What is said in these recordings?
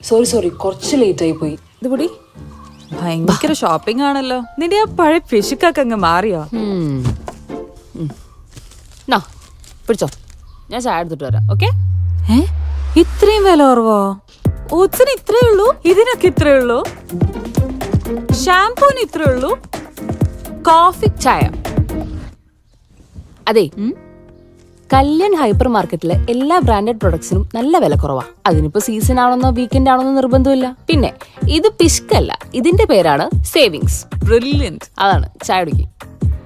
Sorry കുറച്ച് late ആയി പോയി. ഇത് കൂടി ഭയങ്കര ഷോപ്പിംഗ് ആണല്ലോ. നിന്റെ ആ പഴയ പിശുക്കൊക്കെ അങ്ങ് മാറിയോ? പിടിച്ചോ, ഞാൻ ചായ എടുത്തിട്ട് വരാം. ഓക്കെ? ഇത്രയും വില കുറവോ? ഓട്സിന് ഇത്രേ ഉള്ളൂ, ഇതിനൊക്കെ ഇത്രേ ഉള്ളൂ, ഷാംപൂന് ഇത്രേ ഉള്ളൂ, കോഫി ചായ. അതെ, കല്യാൺ ഹൈപ്പർ മാർക്കറ്റിലെ എല്ലാ ബ്രാൻഡഡ് പ്രൊഡക്ട്സിനും നല്ല വില കുറവാ. അതിനിപ്പോ സീസൺ ആണെന്നോ വീക്കെൻഡ് ആണെന്നോ നിർബന്ധമില്ല. പിന്നെ ഇത് പിഷ്കല്ല, ഇതിന്റെ പേരാണ് സേവിങ്സ്. ബ്രില്യന്റ്. അതാണ് ചായ കുടിക്കും.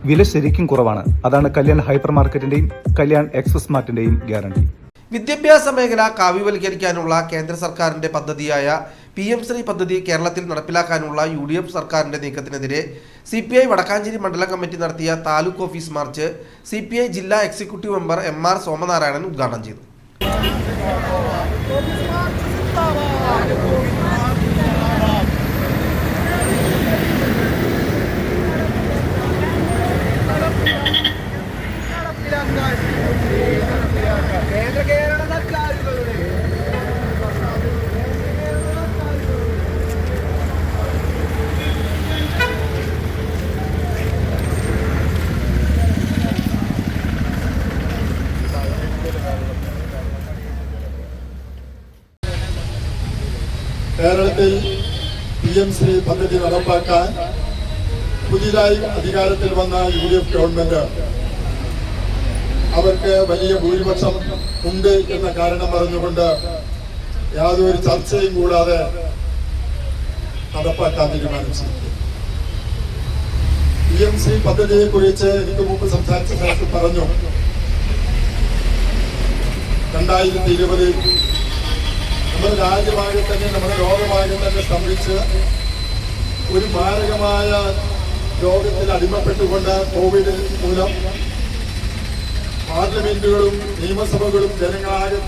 വില ശരിക്കും കുറവാണ്. അതാണ് കല്യാൺ ഹൈപ്പർ മാർക്കറ്റിന്റെയും കല്യാൺ എക്സ്പ്രസ് മാർട്ടിന്റെയും ഗ്യാരണ്ടി. വിദ്യാഭ്യാസ മേഖല കാവ്യവൽക്കരിക്കാനുള്ള കേന്ദ്ര സർക്കാരിന്റെ പദ്ധതിയായ PM ശ്രീ പദ്ധതി കേരളത്തിൽ നടപ്പിലാക്കാനുള്ള UDF സർക്കാരിന്റെ നീക്കത്തിനെതിരെ CPI വടക്കാഞ്ചേരി മണ്ഡലം കമ്മിറ്റി നടത്തിയ താലൂക്ക് ഓഫീസ് മാർച്ച് CPI ജില്ലാ എക്സിക്യൂട്ടീവ് മെമ്പർ MR സോമനാരായണൻ ഉദ്ഘാടനം ചെയ്തു. കേരളത്തിൽ PM ശ്രീ പദ്ധതി നടപ്പാക്കാൻ പുതിയതായി അധികാരത്തിൽ വന്ന UDF ഗവൺമെന്റ് അവർക്ക് വലിയ ഭൂരിപക്ഷം ഉണ്ട് എന്ന കാരണം പറഞ്ഞുകൊണ്ട് യാതൊരു ചർച്ചയും കൂടാതെ നടപ്പാക്കാൻ തീരുമാനിച്ചു. PM ശ്രീ പദ്ധതിയെ കുറിച്ച് എനിക്ക് മുമ്പ് സംസാരിച്ച സ്ഥലത്ത് പറഞ്ഞു, 2020 നമ്മുടെ രാജ്യമാകെ തന്നെ നമ്മുടെ ലോകമാകെ തന്നെ സ്തംഭിച്ച് ഒരു മാരകമായ രോഗത്തിൽ അടിമപ്പെട്ടുകൊണ്ട് കോവിഡ് മൂലം പാർലമെന്റുകളും നിയമസഭകളും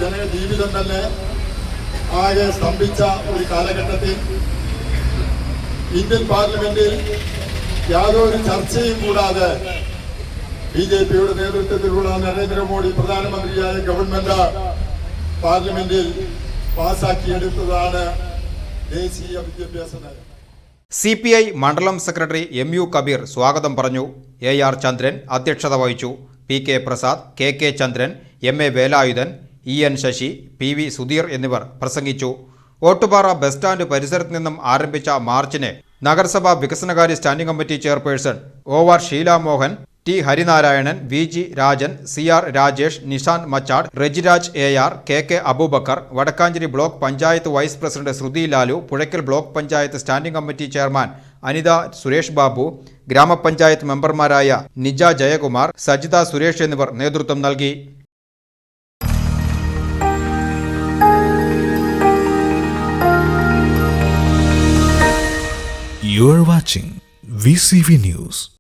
ജനജീവിതം തന്നെ ആകെ സ്തംഭിച്ച ഒരു കാലഘട്ടത്തിൽ ഇന്ത്യൻ പാർലമെന്റിൽ യാതൊരു ചർച്ചയും കൂടാതെ BJPയുടെ നേതൃത്വത്തിലുള്ള നരേന്ദ്രമോദി പ്രധാനമന്ത്രിയായ ഗവൺമെന്റ് പാർലമെന്റിൽ പാസാക്കിയെടുത്തതാണ് ദേശീയ വിദ്യാഭ്യാസ നയം. CPI മണ്ഡലം സെക്രട്ടറി MU കബീർ സ്വാഗതം പറഞ്ഞു. AR ചന്ദ്രൻ അധ്യക്ഷത വഹിച്ചു. PK പ്രസാദ്, KK ചന്ദ്രൻ, MA Velayudhan, EN Sasi, PV Sudheer എന്നിവർ പ്രസംഗിച്ചു. ഓട്ടുപാറ ബസ് സ്റ്റാൻഡ് പരിസരത്ത് നിന്നും ആരംഭിച്ച മാർച്ചിനെ നഗരസഭാ വികസനകാര്യ standing committee chairperson OR Sheela Mohan, T Harinarayanan, VG Rajan, CR Rajesh, Nishanth Machad, Rejiraj AR, KK Abubakar, Vadakkanchery block panchayat vice president Sruthi Lalu, Puzhakkal block panchayat standing committee chairman Anitha Suresh Babu, ഗ്രാമപഞ്ചായത്ത് മെമ്പർമാരായ നിജ ജയകുമാർ, സജിത സുരേഷ് എന്നിവർ നേതൃത്വം നൽകി. You are watching VCV News.